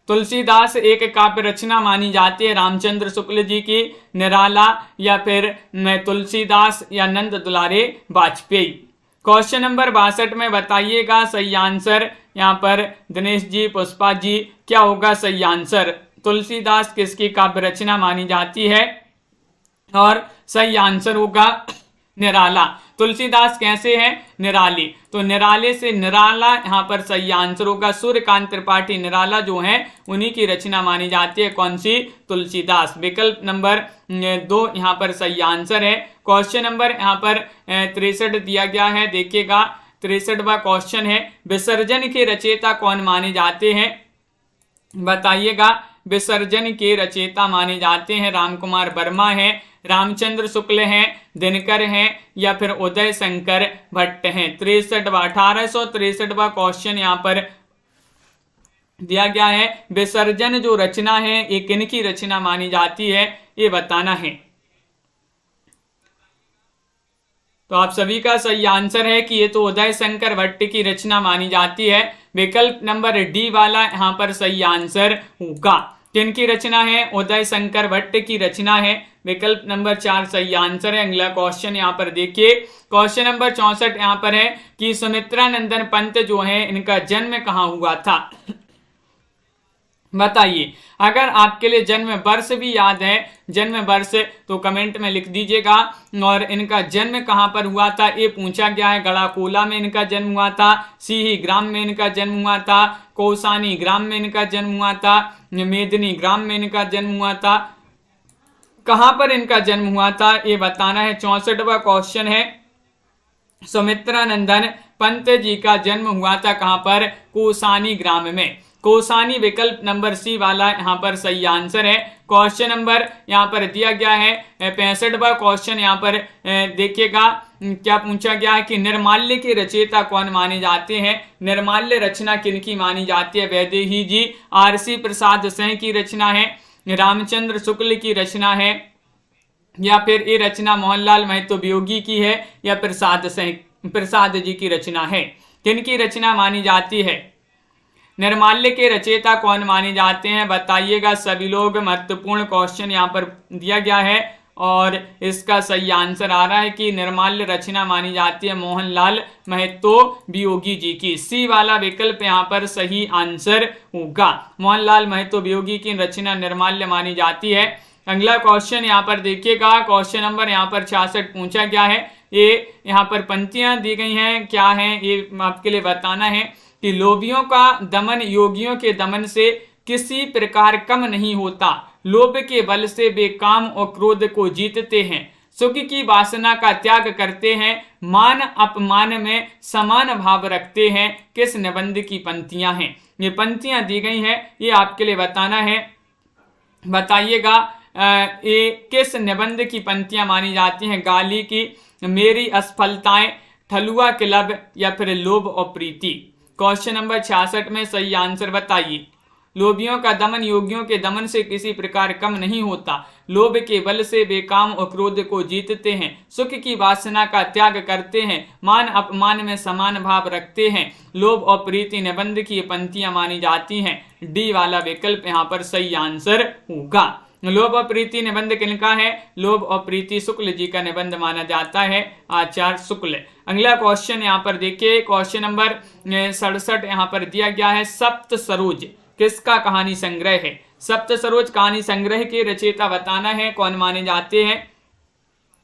तुलसीदास एक काव्य रचना मानी जाती है रामचंद्र शुक्ल जी की, निराला, या फिर तुलसीदास या नंद दुलारे वाजपेयी। क्वेश्चन नंबर 62 में बताइएगा सही आंसर। यहाँ पर दिनेश जी, पुष्पा जी, क्या होगा सही आंसर? तुलसीदास किसकी काव्य रचना मानी जाती है? और सही आंसर होगा निराला। तुलसीदास कैसे हैं? निराले। तो निराले से निराला यहाँ पर सही आंसर होगा। सूर्यकांत त्रिपाठी निराला जो हैं उन्हीं की रचना मानी जाती है। कौन सी? तुलसीदास। विकल्प नंबर 2 यहाँ पर सही आंसर है। क्वेश्चन नंबर यहाँ पर 63 दिया गया है, देखिएगा 63वां क्वेश्चन है, विसर्जन के रचयिता कौन माने जाते हैं? बताइएगा। विसर्जन के रचयिता माने जाते हैं रामकुमार वर्मा हैं, रामचंद्र शुक्ल हैं, दिनकर हैं, या फिर उदय शंकर भट्ट हैं। 1863वां क्वेश्चन यहाँ पर दिया गया है, विसर्जन जो रचना है ये किनकी रचना मानी जाती है, ये बताना है। तो आप सभी का सही आंसर है कि ये तो उदय शंकर भट्ट की रचना मानी जाती है। विकल्प नंबर डी वाला यहाँ पर सही आंसर होगा। किनकी रचना है? उदय शंकर भट्ट की रचना है। विकल्प नंबर 4 सही आंसर है। अगला क्वेश्चन यहाँ पर देखिए, क्वेश्चन नंबर 64 यहाँ पर है कि सुमित्रानंदन पंत जो है इनका जन्म कहाँ हुआ था? बताइए। अगर आपके लिए जन्म वर्ष भी याद है, जन्म वर्ष, तो कमेंट में लिख दीजिएगा। और इनका जन्म कहाँ पर हुआ था ये पूछा गया है। गढ़ाकोला में इनका जन्म हुआ था, सीही ग्राम में इनका जन्म हुआ था, कौसानी ग्राम में इनका जन्म हुआ था, मेदिनी ग्राम में इनका जन्म हुआ था। कहाँ पर इनका जन्म हुआ था ये बताना है। 64वां क्वेश्चन है, सुमित्रानंदन पंत जी का जन्म हुआ था कहाँ पर? कौसानी ग्राम में। कौसानी विकल्प नंबर सी वाला यहाँ पर सही आंसर है। क्वेश्चन नंबर यहाँ पर दिया गया है 65वां क्वेश्चन यहाँ पर देखिएगा क्या पूछा गया है कि निर्माल्य के रचयिता कौन माने जाते हैं? निर्माल्य रचना किनकी मानी जाती है? वैदेही जी, आरसी प्रसाद सिंह की रचना है, रामचंद्र शुक्ल की रचना है, या फिर ये रचना मोहनलाल महतो वियोगी की है, या प्रसाद जी की रचना है? किनकी रचना मानी जाती है? निर्माल्य के रचयिता कौन माने जाते हैं? बताइएगा सभी लोग। महत्वपूर्ण क्वेश्चन यहाँ पर दिया गया है और इसका सही आंसर आ रहा है कि निर्माल्य रचना मानी जाती है मोहनलाल महतो वियोगी जी की। सी वाला विकल्प यहाँ पर सही आंसर होगा। मोहनलाल महतो वियोगी की रचना निर्माल्य मानी जाती है। अगला क्वेश्चन यहाँ पर देखिएगा, क्वेश्चन नंबर यहाँ पर 66 पूछा गया है। ये यहाँ पर पंक्तियां दी गई हैं, क्या है ये आपके लिए बताना है कि लोभियों का दमन योगियों के दमन से किसी प्रकार कम नहीं होता। लोभ के बल से वे काम और क्रोध को जीतते हैं, सुख की वासना का त्याग करते हैं, मान अपमान में समान भाव रखते हैं। किस निबंध की पंक्तियां हैं? ये पंक्तियां दी गई हैं, ये आपके लिए बताना है। बताइएगा ये किस निबंध की पंक्तियां मानी जाती हैं? गाली की, मेरी असफलताएं, ठलुआ क्लब, या फिर लोभ और प्रीति। क्वेश्चन नंबर 66 में सही आंसर बताइए। लोभियों का दमन योगियों के दमन से किसी प्रकार कम नहीं होता। लोभ के बल से वे काम और क्रोध को जीतते हैं, सुख की वासना का त्याग करते हैं, मान अपमान में समान भाव रखते हैं। लोभ और प्रीति निबंध की पंक्तियां मानी जाती हैं। डी वाला विकल्प यहाँ पर सही आंसर होगा। लोभ और प्रीति निबंध किनका है? लोभ और प्रीति शुक्ल जी का निबंध माना जाता है, आचार्य शुक्ल। अगला क्वेश्चन यहाँ पर देखिए, क्वेश्चन नंबर 67 यहाँ पर दिया गया है, सप्त सरोज किसका कहानी संग्रह है? सप्त सरोज कहानी संग्रह के रचयिता बताना है, कौन माने जाते हैं?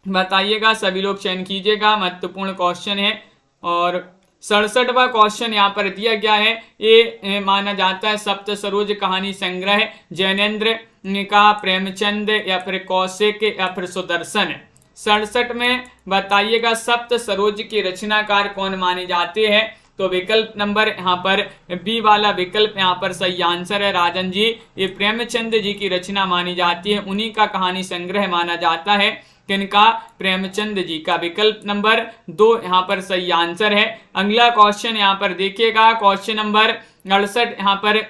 बताइएगा, सभी लोग चयन कीजिएगा। महत्वपूर्ण क्वेश्चन है। और 67वां क्वेश्चन यहाँ पर दिया गया है, ये माना जाता है सप्त सरोज कहानी संग्रह जैनेन्द्र का, प्रेमचंद, या फिर कौशिक, या फिर सुदर्शन। 67 में बताइएगा सप्त सरोज के रचनाकार कौन माने जाते हैं? तो विकल्प नंबर यहाँ पर बी वाला विकल्प यहाँ पर सही आंसर है, राजन जी। ये प्रेमचंद जी की रचना मानी जाती है, उन्हीं का कहानी संग्रह माना जाता है। किनका? प्रेमचंद जी का। विकल्प नंबर 2 यहाँ पर सही आंसर है। अगला क्वेश्चन यहाँ पर देखिएगा, क्वेश्चन नंबर 68 यहाँ पर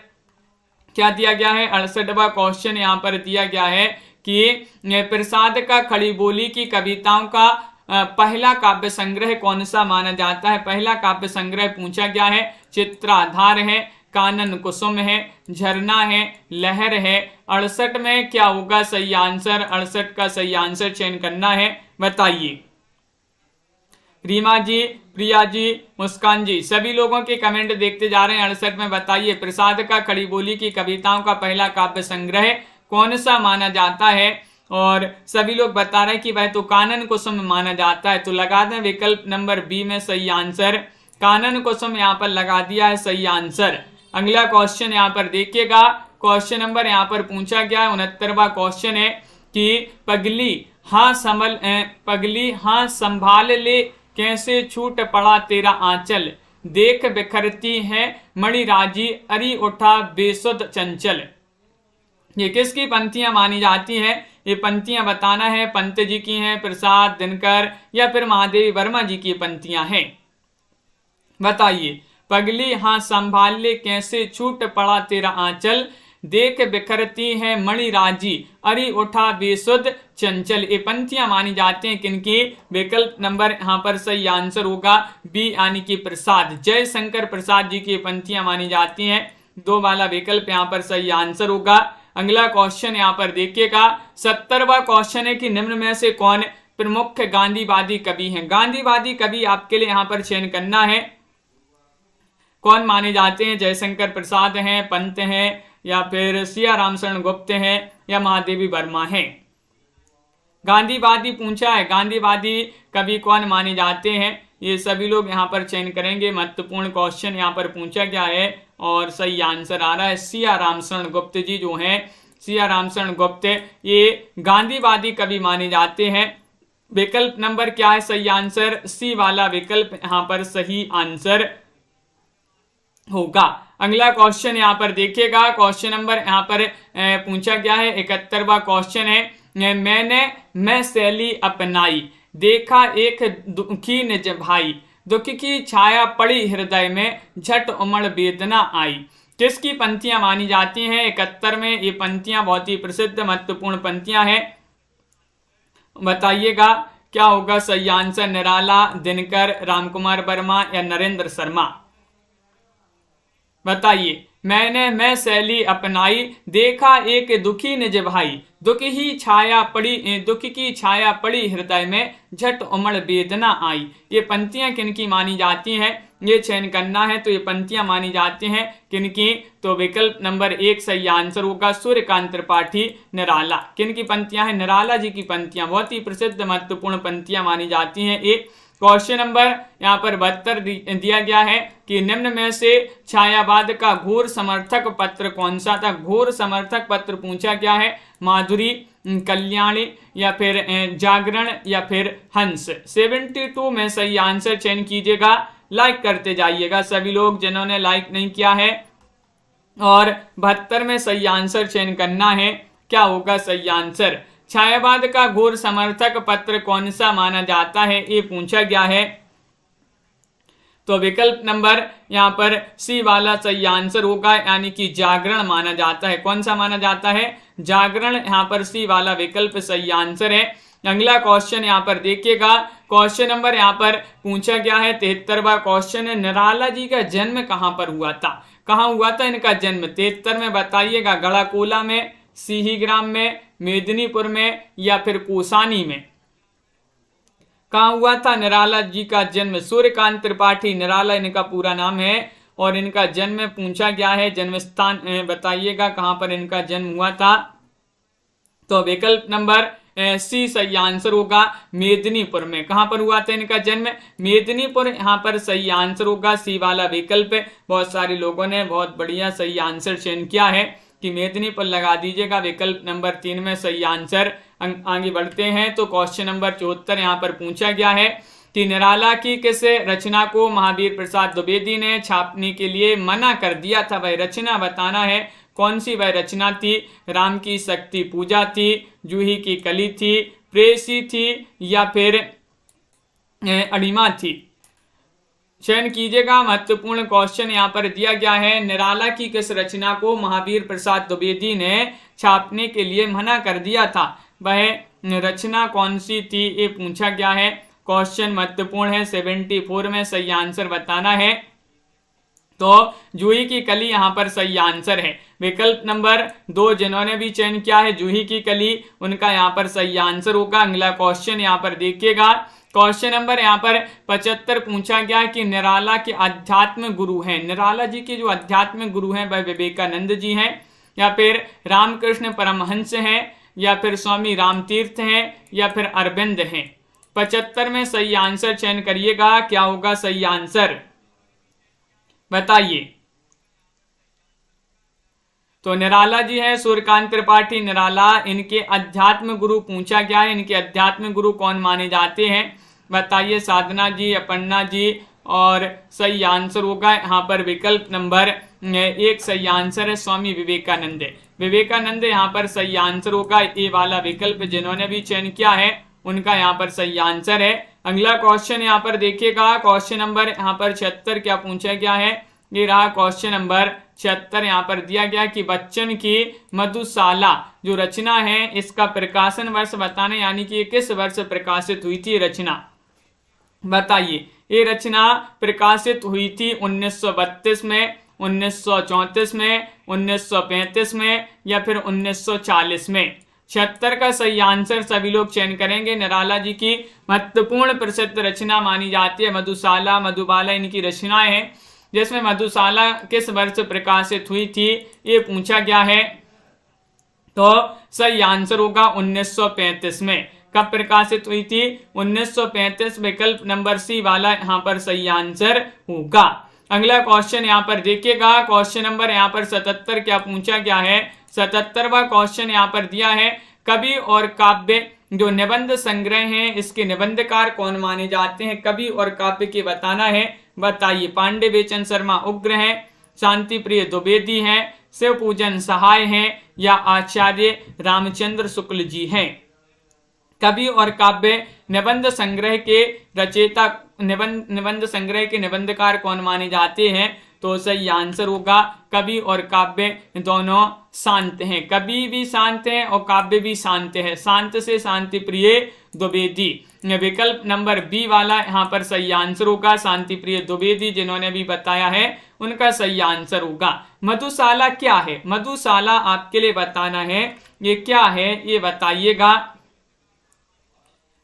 क्या दिया गया है? 68वां क्वेश्चन यहाँ पर दिया गया है कि प्रसाद का खड़ी बोली की कविताओं का पहला काव्य संग्रह कौन सा माना जाता है? पहला काव्य संग्रह पूछा गया है। चित्राधार है, कानन कुसुम है, झरना है, लहर है। 68 में क्या होगा सही आंसर? 68 का सही आंसर चयन करना है, बताइए। रीमा जी, प्रिया जी, मुस्कान जी, सभी लोगों के कमेंट देखते जा रहे हैं। 68 में बताइए प्रसाद का खड़ी बोली की कविताओं का पहला काव्य संग्रह कौन सा माना जाता है? और सभी लोग बता रहे हैं कि वह तो कानन कुसुम माना जाता है। तो लगा दें विकल्प नंबर बी में सही आंसर, कानन कुसुम यहाँ पर लगा दिया है सही आंसर। अगला क्वेश्चन यहाँ पर देखिएगा, क्वेश्चन नंबर यहाँ पर पूछा गया है 69वां क्वेश्चन है कि पगली हाँ संभाल ले, कैसे छूट पड़ा तेरा आंचल, देख बिखरती है मणिराजी, अरी उठा बेसुध चंचल। ये किसकी पंक्तियां मानी जाती हैं? ये पंक्तियां बताना है, पंत जी की हैं, प्रसाद, दिनकर या फिर महादेवी वर्मा जी की पंक्तियां हैं। बताइए, पगली हाँ संभाल ले, कैसे छूट पड़ा तेरा आंचल, देख बिखरती है मणिराजी, अरी उठा बेसुध चंचल। ये पंक्तियां मानी जाती हैं किनकी? विकल्प नंबर यहाँ पर सही आंसर होगा बी यानी कि प्रसाद, जयशंकर प्रसाद जी की पंक्तियां मानी जाती हैं। 2 वाला विकल्प यहाँ पर सही आंसर होगा। अगला क्वेश्चन यहाँ पर देखिएगा, 70वां क्वेश्चन है कि निम्न में से कौन प्रमुख गांधीवादी कवि हैं? गांधीवादी कवि आपके लिए यहाँ पर चयन करना है, कौन माने जाते हैं? जयशंकर प्रसाद हैं, पंत हैं, या फिर सिया रामशरण गुप्त हैं, या महादेवी वर्मा हैं। गांधीवादी पूछा है, गांधीवादी कवि कौन माने जाते हैं? ये सभी लोग यहाँ पर चयन करेंगे। महत्वपूर्ण क्वेश्चन यहाँ पर पूछा गया है और सही आंसर आ रहा है सिया रामशरण गुप्त जी जो हैं, सिया रामशरण गुप्त ये गांधीवादी कवि माने जाते हैं। विकल्प नंबर क्या है सही आंसर? सी वाला विकल्प यहाँ पर सही आंसर होगा। अगला क्वेश्चन यहाँ पर देखिएगा, क्वेश्चन नंबर यहाँ पर पूछा गया है 71वां क्वेश्चन है, मैं शैली अपनाई, देखा एक दुखी निज भाई, दुख की छाया पड़ी हृदय में, झट उमड़ वेदना आई। किसकी पंक्तियां मानी जाती हैं? 71 में ये पंक्तियां बहुत ही प्रसिद्ध महत्वपूर्ण पंक्तियां हैं। बताइएगा क्या होगा सही आंसर? निराला, दिनकर, रामकुमार वर्मा या नरेंद्र शर्मा? बताइए, मैं शैली अपनाई, देखा एक दुखी निज भाई, दुख की छाया पड़ी हृदय में, झट उमड़ वेदना आई। ये पंक्तियां किनकी मानी जाती हैं? ये चयन करना है। तो ये पंक्तियां मानी जाती हैं किनकी? तो विकल्प नंबर 1 सही आंसर होगा सूर्यकांत त्रिपाठी, निराला। किनकी पंक्तियां हैं? निराला जी की पंक्तियां, बहुत ही प्रसिद्ध महत्वपूर्ण पंक्तियां मानी जाती हैं। एक क्वेश्चन नंबर यहाँ पर 72 दिया गया है कि निम्न में से छायावाद का घोर समर्थक पत्र कौन सा था? घोर समर्थक पत्र पूछा गया है, माधुरी, कल्याणी या फिर जागरण या फिर हंस। 72 में सही आंसर चयन कीजिएगा, लाइक करते जाइएगा सभी लोग जिन्होंने लाइक नहीं किया है, और 72 में सही आंसर चयन करना है। क्या होगा सही आंसर? छायावाद का घोर समर्थक पत्र कौन सा माना जाता है, ये पूछा गया है। तो विकल्प नंबर यहाँ पर सी वाला सही आंसर होगा, यानी कि जागरण माना जाता है। कौन सा माना जाता है? जागरण। यहाँ पर सी वाला विकल्प सही आंसर है। अगला क्वेश्चन यहाँ पर देखिएगा, क्वेश्चन नंबर यहाँ पर पूछा गया है 73वां क्वेश्चन है, निराला जी का जन्म कहाँ पर हुआ था? कहाँ हुआ था इनका जन्म? 73 में बताइएगा, गढ़ाकोला में, सिहीग्राम में, मेदिनीपुर में या फिर कोसानी में? कहाँ हुआ था निराला जी का जन्म? सूर्यकांत त्रिपाठी, निराला इनका पूरा नाम है, और इनका जन्म पूछा गया है। जन्म स्थान बताइएगा कहाँ पर इनका जन्म हुआ था। तो विकल्प नंबर सी सही आंसर होगा, मेदिनीपुर में। कहाँ पर हुआ था इनका जन्म? मेदिनीपुर, यहाँ पर सही आंसर होगा सी वाला विकल्प। बहुत सारे लोगों ने बहुत बढ़िया सही आंसर चयन किया है कि मेदिनीपुर लगा दीजिएगा, विकल्प नंबर 3 में सही आंसर। आगे बढ़ते हैं तो क्वेश्चन नंबर 74 यहाँ पर पूछा गया है कि निराला की किस रचना को महावीर प्रसाद द्विवेदी ने छापने के लिए मना कर दिया था? वह रचना बताना है। कौन सी वह रचना थी? राम की शक्ति पूजा थी, जूही की कली थी, प्रेसी थी या फिर अणिमा थी? चयन कीजिएगा। महत्वपूर्ण क्वेश्चन यहाँ पर दिया गया है, निराला की किस रचना को महावीर प्रसाद द्विवेदी ने छापने के लिए मना कर दिया था? वह रचना कौन सी थी, ये पूछा गया है। क्वेश्चन महत्वपूर्ण है, 74 में सही आंसर बताना है। तो जूही की कली यहाँ पर सही आंसर है। विकल्प नंबर 2 जिन्होंने भी चयन किया है जूही की कली, उनका यहाँ पर सही आंसर होगा। अगला क्वेश्चन यहाँ पर देखिएगा, क्वेश्चन नंबर यहाँ पर 75 पूछा गया कि निराला के अध्यात्म गुरु हैं, निराला जी के जो अध्यात्म गुरु हैं वह विवेकानंद जी हैं, या फिर रामकृष्ण परमहंस हैं, या फिर स्वामी रामतीर्थ हैं, या फिर अरविंद हैं। 75 में सही आंसर चयन करिएगा, क्या होगा सही आंसर बताइए। तो निराला जी है, सूर्यकांत त्रिपाठी निराला, इनके अध्यात्म गुरु पूछा गया है, इनके अध्यात्म गुरु कौन माने जाते हैं बताइए। साधना जी, अपर्णा जी, और सही आंसर होगा यहाँ पर विकल्प नंबर 1 सही आंसर है, स्वामी विवेकानंद। विवेकानंद यहाँ पर सही आंसर होगा, ए वाला विकल्प जिन्होंने भी चयन किया है उनका यहाँ पर सही आंसर है। अगला क्वेश्चन यहाँ पर देखिएगा, क्वेश्चन नंबर यहाँ पर 76 क्या पूछा गया है, ये रहा क्वेश्चन नंबर 76। यहाँ पर दिया गया कि बच्चन की मधुशाला जो रचना है इसका प्रकाशन वर्ष बताना, यानी कि ये किस वर्ष प्रकाशित हुई थी रचना बताइए। ये रचना प्रकाशित हुई थी 1932 में, 1934 में, 1935 में, या फिर 1940 में। 76 का सही आंसर सभी लोग चयन करेंगे। निराला जी की महत्वपूर्ण प्रसिद्ध रचना मानी जाती है मधुशाला, मधुबाला इनकी रचनाएं हैं, जिसमें मधुशाला किस वर्ष प्रकाशित हुई थी ये पूछा गया है। तो सही आंसर होगा 1935 में। कब प्रकाशित हुई थी 1935, विकल्प नंबर सी वाला यहाँ पर सही आंसर होगा। अगला क्वेश्चन यहाँ पर देखिएगा, क्वेश्चन नंबर यहाँ पर 77 क्या पूछा गया है। 77वां क्वेश्चन यहाँ पर दिया है, कवि और काव्य जो निबंध संग्रह हैं इसके निबंधकार कौन माने जाते हैं, कवि और काव्य के बताना है बताइए। पांडे बेचन शर्मा उग्र हैं, शांति प्रिय द्विवेदी हैं, शिव पूजन सहाय हैं, या आचार्य रामचंद्र शुक्ल जी हैं। कवि और काव्य निबंध संग्रह के रचयिता, निबंध संग्रह के निबंधकार कौन माने जाते हैं, तो सही आंसर होगा कवि और काव्य दोनों शांत हैं, कवि भी शांत हैं और काव्य भी शांत है, शांत से शांति प्रिय द्विवेदी। विकल्प नंबर बी वाला यहाँ पर सही आंसर होगा, शांति प्रिय द्विवेदी जिन्होंने भी बताया है उनका सही आंसर होगा। मधुशाला क्या है, मधुशाला आपके लिए बताना है ये क्या है ये बताइएगा।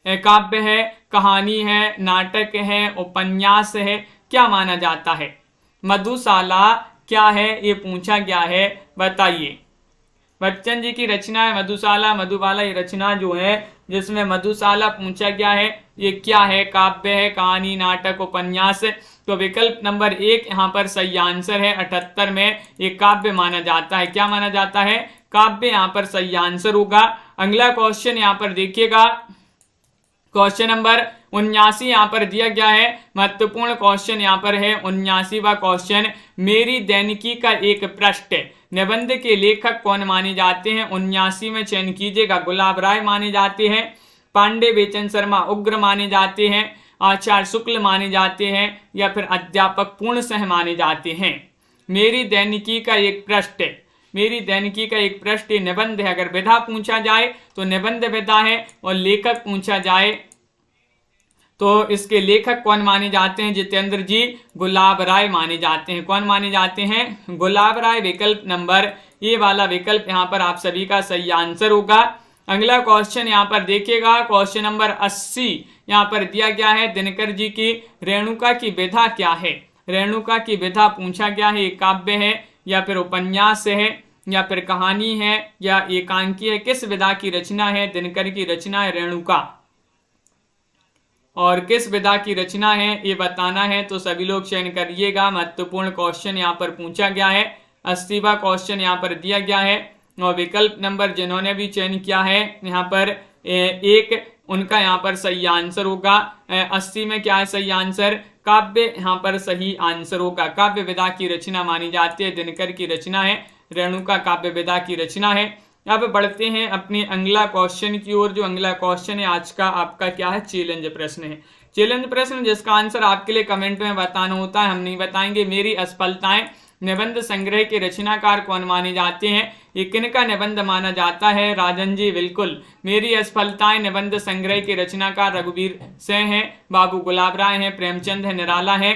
काव्य है, कहानी है, नाटक है, उपन्यास है, क्या माना जाता है। मधुशाला क्या है ये पूछा गया है बताइए। बच्चन जी की रचना है मधुशाला, मधुबाला ये रचना जो है जिसमें मधुशाला पूछा गया है ये क्या है, काव्य है, कहानी, नाटक, उपन्यास। तो विकल्प नंबर 1 यहाँ पर सही आंसर है। 78 में ये काव्य माना जाता है, क्या माना जाता है, काव्य यहाँ पर सही आंसर होगा। अगला क्वेश्चन यहाँ पर देखिएगा, क्वेश्चन नंबर 79 यहाँ पर दिया गया है, महत्वपूर्ण क्वेश्चन यहाँ पर है 79वां क्वेश्चन। मेरी दैनिकी का एक पृष्ठ निबंध के लेखक कौन माने जाते हैं, 79 में चयन कीजिएगा। गुलाब राय माने जाते हैं, पांडे बेचन शर्मा उग्र माने जाते हैं, आचार्य शुक्ल माने जाते हैं, या फिर अध्यापक पूर्णशः माने जाते हैं। मेरी दैनिकी का एक पृष्ठ, मेरी दैनिकी का एक पृष्ठ निबंध है। अगर विधा पूछा जाए तो निबंध विधा है, और लेखक पूछा जाए तो इसके लेखक कौन माने जाते हैं, जितेंद्र जी गुलाब राय माने जाते हैं। कौन माने जाते हैं, गुलाब राय। विकल्प नंबर ये वाला विकल्प यहाँ पर आप सभी का सही आंसर होगा। अगला क्वेश्चन यहाँ पर देखिएगा, क्वेश्चन नंबर 80 यहाँ पर दिया गया है, दिनकर जी की रेणुका की विधा क्या है। रेणुका की विधा पूछा गया है, एक काव्य है, या फिर उपन्यास है, या फिर कहानी है, या एकांकी है, किस विधा की रचना है। दिनकर की रचना है रेणुका, और किस विधा की रचना है ये बताना है, तो सभी लोग चयन करिएगा। महत्वपूर्ण क्वेश्चन यहाँ पर पूछा गया है। 80वां क्वेश्चन यहाँ पर दिया गया है, और विकल्प नंबर जिन्होंने भी चयन किया है यहाँ पर 1 उनका यहाँ पर सही आंसर होगा। 80 में क्या है सही आंसर, काव्य यहाँ पर सही आंसर होगा। काव्य विधा की रचना मानी जाती है, दिनकर की रचना है, रेणुका काव्य विधा की रचना है। अब बढ़ते हैं अपने अगला क्वेश्चन की ओर। जो अगला क्वेश्चन है आज का आपका क्या है, चैलेंज प्रश्न है। चैलेंज प्रश्न जिसका आंसर आपके लिए कमेंट में बताना होता है, हम नहीं बताएंगे। मेरी असफलताएं निबंध संग्रह के रचनाकार कौन माने जाते हैं, ये किनका निबंध माना जाता है, राजन जी बिल्कुल। मेरी असफलताएं निबंध संग्रह के रचनाकार रघुवीर सिंह हैं, बाबू गुलाब राय हैं, प्रेमचंद है, निराला है।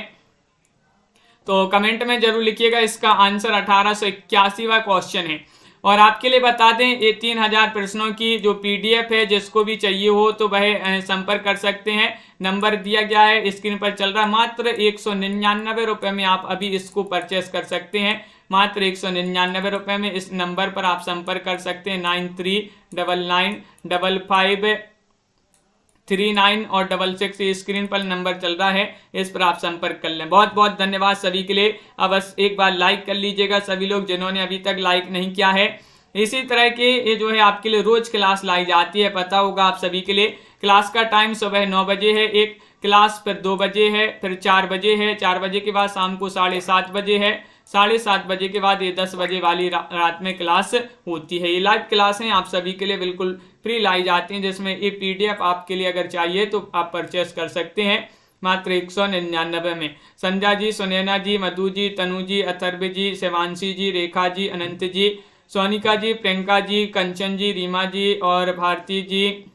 तो कमेंट में जरूर लिखिएगा। इसका आंसर 1881वां क्वेश्चन है। और आपके लिए बता दें, ये 3000 प्रश्नों की जो PDF है, जिसको भी चाहिए हो तो वह संपर्क कर सकते हैं। नंबर दिया गया है, स्क्रीन पर चल रहा है। मात्र 199 रुपये में आप अभी इसको परचेस कर सकते हैं। मात्र 199 रुपये में इस नंबर पर आप संपर्क कर सकते हैं। 93995539 और 66 स्क्रीन पर नंबर चल रहा है, इस पर आप संपर्क कर लें। बहुत बहुत धन्यवाद सभी के लिए। अब बस एक बार लाइक कर लीजिएगा सभी लोग जिन्होंने अभी तक लाइक नहीं किया है। इसी तरह के ये जो है आपके लिए रोज क्लास लाई जाती है, पता होगा आप सभी के लिए। क्लास का टाइम सुबह 9 बजे है एक क्लास, फिर 2 बजे है, फिर 4 बजे है, 4 बजे के बाद शाम को 7:30 बजे है, 7:30 बजे के बाद ये 10 बजे वाली रात में क्लास होती है। ये लाइव क्लास हैं, आप सभी के लिए बिल्कुल फ्री लाई जाती हैं, जिसमें ये PDF आपके लिए अगर चाहिए तो आप परचेस कर सकते हैं मात्र 199 में। संध्या जी, सुनैना जी, मधु जी, तनु जी, अथर्व जी, शिवांशी जी, रेखा जी, अनंत जी, सोनिका जी, प्रियंका जी, कंचन जी, रीमा जी और भारती जी,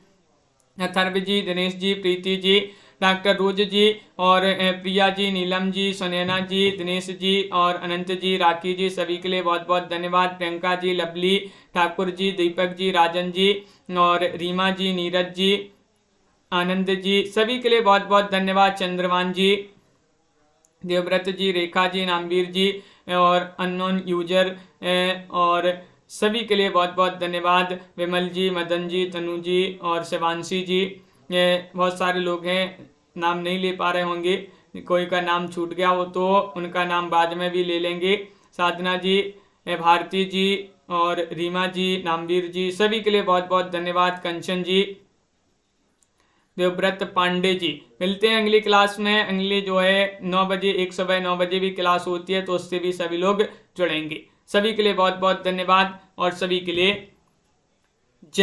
अथर्व जी, दिनेश जी, प्रीति जी, डॉक्टर रोज जी और प्रिया जी, नीलम जी, सुनैना जी, दिनेश जी और अनंत जी, राखी जी, सभी के लिए बहुत बहुत धन्यवाद। प्रियंका जी, लवली ठाकुर जी, दीपक जी, राजन जी और रीमा जी, नीरज जी, आनंद जी, सभी के लिए बहुत बहुत धन्यवाद। चंद्रमान जी, देवव्रत जी, रेखा जी, नामवीर जी और अननोन यूजर और सभी के लिए बहुत बहुत धन्यवाद। विमल जी, मदन जी, तनु जी और शिवांशी जी, बहुत सारे लोग हैं, नाम नहीं ले पा रहे होंगे, कोई का नाम छूट गया हो तो उनका नाम बाद में भी ले लेंगे। साधना जी, भारती जी और रीमा जी, नामवीर जी, सभी के लिए बहुत बहुत धन्यवाद। कंचन जी, देवव्रत पांडे जी, मिलते हैं अगली क्लास में। अगली जो है 9 बजे, एक सुबह 9 बजे भी क्लास होती है, तो उससे भी सभी लोग जुड़ेंगे। सभी के लिए बहुत बहुत धन्यवाद और सभी के लिए